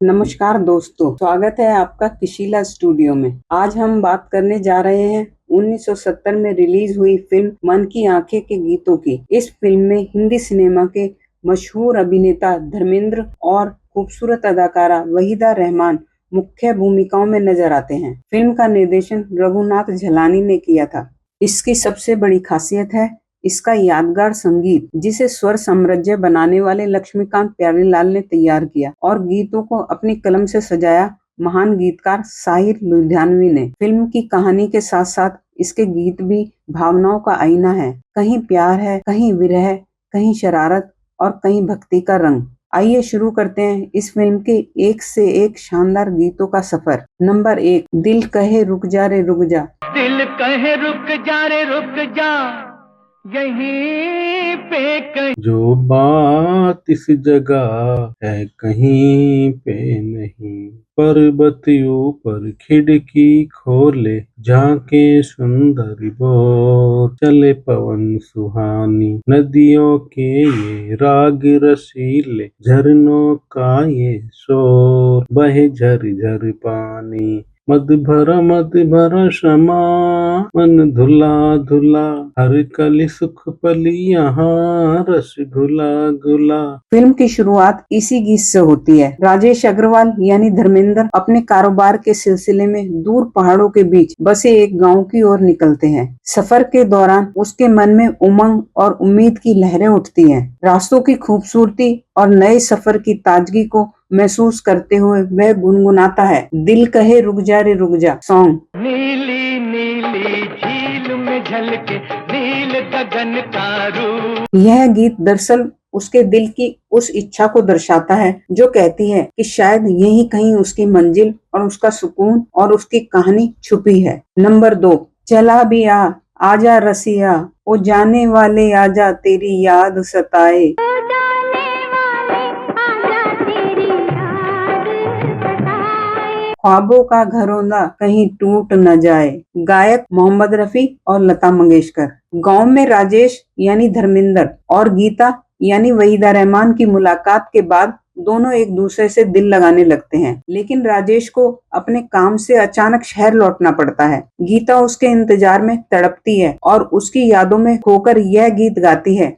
नमस्कार दोस्तों, स्वागत है आपका किशिला स्टूडियो में। आज हम बात करने जा रहे हैं 1970 में रिलीज हुई फिल्म मन की आंखें के गीतों की। इस फिल्म में हिंदी सिनेमा के मशहूर अभिनेता धर्मेंद्र और खूबसूरत अदाकारा वहीदा रहमान मुख्य भूमिकाओं में नजर आते हैं। फिल्म का निर्देशन रघुनाथ झलानी ने किया था। इसकी सबसे बड़ी खासियत है इसका यादगार संगीत, जिसे स्वर साम्राज्य बनाने वाले लक्ष्मीकांत प्यारेलाल ने तैयार किया और गीतों को अपनी कलम से सजाया महान गीतकार साहिर लुधियानवी ने। फिल्म की कहानी के साथ साथ इसके गीत भी भावनाओं का आईना है। कहीं प्यार है, कहीं विरह, कहीं शरारत और कहीं भक्ति का रंग। आइए शुरू करते हैं इस फिल्म के एक से एक शानदार गीतों का सफर। नंबर 1, दिल कहे रुक जा रे रुक जा। दिल कहे रुक जा रे रुक जा, यहीं पे कहीं जो बात इस जगह है कहीं पे नहीं। पर्वत ऊपर खिड़की खोले, झांके सुंदर बोर। चले पवन सुहानी, नदियों के ये राग रसीले। झरनों का ये शोर, बहे झरझर पानी। मद भरा क्षमा, मन धुला धुला। हर कली सुख पली यहाँ, रस घुला घुला। फिल्म की शुरुआत इसी गीत से होती है। राजेश अग्रवाल यानी धर्मेंद्र अपने कारोबार के सिलसिले में दूर पहाड़ों के बीच बसे एक गांव की ओर निकलते हैं। सफर के दौरान उसके मन में उमंग और उम्मीद की लहरें उठती हैं। रास्तों की खूबसूरती और नए सफर की ताजगी को महसूस करते हुए वह गुनगुनाता है, दिल कहे रुक जा रे रुक जा सॉन्ग। नीली नीली झील में झलके नील गगन का रूप। यह गीत दरअसल उसके दिल की उस इच्छा को दर्शाता है जो कहती है कि शायद यही कहीं उसकी मंजिल और उसका सुकून और उसकी कहानी छुपी है। नंबर 2, चला भी आजा रसिया, ओ जाने वाले आजा तेरी याद सताए। ख्वाबों का घरौंदा कहीं टूट न जाए। गायक मोहम्मद रफी और लता मंगेशकर। गांव में राजेश यानी धर्मेंद्र और गीता यानी वहीदा रहमान की मुलाकात के बाद दोनों एक दूसरे से दिल लगाने लगते हैं, लेकिन राजेश को अपने काम से अचानक शहर लौटना पड़ता है। गीता उसके इंतजार में तड़पती है और उसकी यादों में खोकर यह गीत गाती है,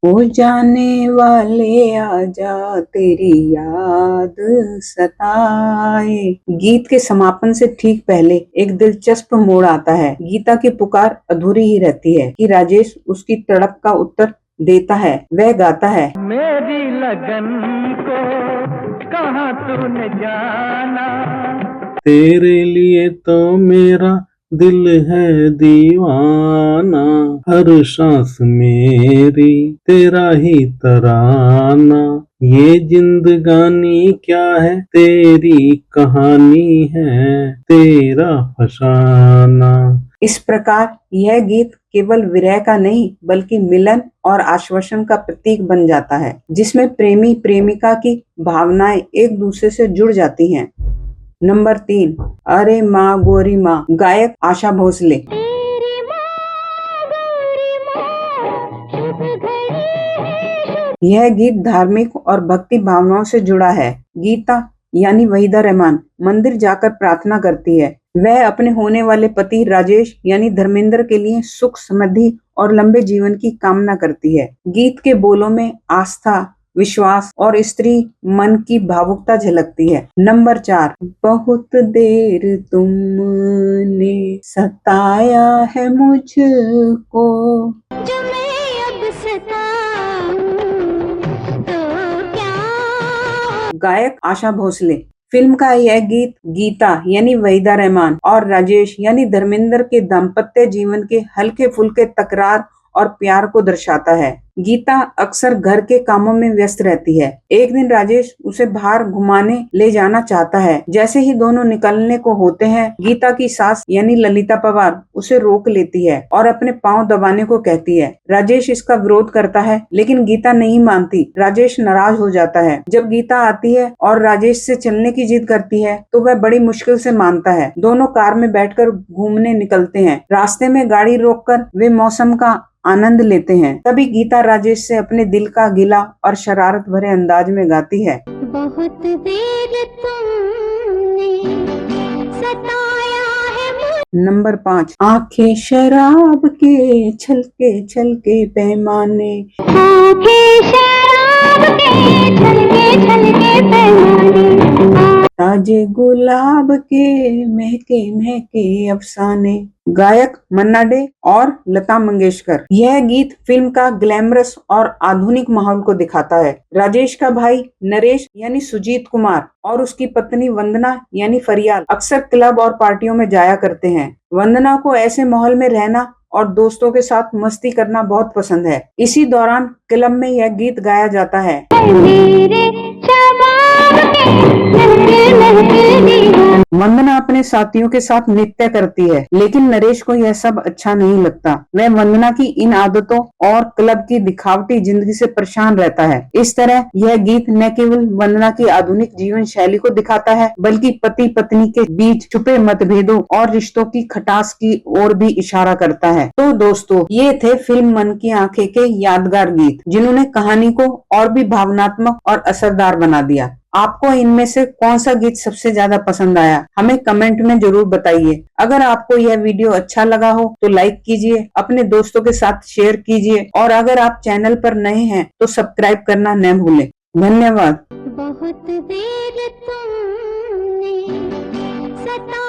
ओ जाने वाले आजा तेरी याद सताए। गीत के समापन से ठीक पहले एक दिलचस्प मोड़ आता है। गीता की पुकार अधूरी ही रहती है कि राजेश उसकी तड़प का उत्तर देता है। वह गाता है, मेरी लगन को कहाँ तूने जाना। तेरे लिए तो मेरा दिल है दीवाना। हर सांस मेरी तेरा ही तराना। ये जिंदगानी क्या है, तेरी कहानी है, तेरा फसाना। इस प्रकार यह गीत केवल विरह का नहीं बल्कि मिलन और आश्वासन का प्रतीक बन जाता है, जिसमें प्रेमी प्रेमिका की भावनाएं एक दूसरे से जुड़ जाती हैं। नंबर 3, अरे माँ गोरी माँ। गायक आशा भोसले। यह गीत धार्मिक और भक्ति भावनाओं से जुड़ा है। गीता यानी वहीदा रहमान मंदिर जाकर प्रार्थना करती है। वह अपने होने वाले पति राजेश यानी धर्मेंद्र के लिए सुख समृद्धि और लंबे जीवन की कामना करती है। गीत के बोलों में आस्था, विश्वास और स्त्री मन की भावुकता झलकती है। नंबर 4, बहुत देर तुमने सताया है मुझको, जो मैं अब सताऊं तो क्या। गायक आशा भोसले। फिल्म का यह गीत गीता यानी वहीदा रहमान और राजेश यानी धर्मेंद्र के दाम्पत्य जीवन के हल्के फुल्के तकरार और प्यार को दर्शाता है। गीता अक्सर घर के कामों में व्यस्त रहती है। एक दिन राजेश उसे बाहर घुमाने ले जाना चाहता है। जैसे ही दोनों निकलने को होते हैं, गीता की सास यानी ललिता पवार उसे रोक लेती है और अपने पांव दबाने को कहती है। राजेश इसका विरोध करता है, लेकिन गीता नहीं मानती। राजेश नाराज हो जाता है। जब गीता आती है और राजेश से चलने की जिद करती है, तो वह बड़ी मुश्किल से मानता है। दोनों कार में बैठकर घूमने निकलते हैं। रास्ते में गाड़ी रोककर वे मौसम का आनंद लेते हैं। तभी गीता राजेश से अपने दिल का गिला और शरारत भरे अंदाज में गाती है। बहुत देर तुमने सताया है। नंबर 5, आंखें शराब के छलके छलके पैमाने, आंखें शराब के छलके छलके पैमाने, ताजे गुलाब के महके महके अफसाने। गायक मन्ना डे और लता मंगेशकर। यह गीत फिल्म का ग्लैमरस और आधुनिक माहौल को दिखाता है। राजेश का भाई नरेश यानी सुजीत कुमार और उसकी पत्नी वंदना यानी फरियाल अक्सर क्लब और पार्टियों में जाया करते हैं। वंदना को ऐसे माहौल में रहना और दोस्तों के साथ मस्ती करना बहुत पसंद है। इसी दौरान क्लब में यह गीत गाया जाता है। मेरे शबाब के महके महके दीवाने। वंदना अपने साथियों के साथ नृत्य करती है, लेकिन नरेश को यह सब अच्छा नहीं लगता। वह वंदना की इन आदतों और क्लब की दिखावटी जिंदगी से परेशान रहता है। इस तरह यह गीत न केवल वंदना की आधुनिक जीवन शैली को दिखाता है, बल्कि पति पत्नी के बीच छुपे मतभेदों और रिश्तों की खटास की ओर भी इशारा करता है। तो दोस्तों, ये थे फिल्म मन की आंखें के यादगार गीत, जिन्होंने कहानी को और भी भावनात्मक और असरदार बना दिया। आपको इनमें से कौन सा गीत सबसे ज्यादा पसंद आया, हमें कमेंट में जरूर बताइए। अगर आपको यह वीडियो अच्छा लगा हो तो लाइक कीजिए, अपने दोस्तों के साथ शेयर कीजिए और अगर आप चैनल पर नए हैं तो सब्सक्राइब करना न भूलें। धन्यवाद। बहुत देर तुमने सताया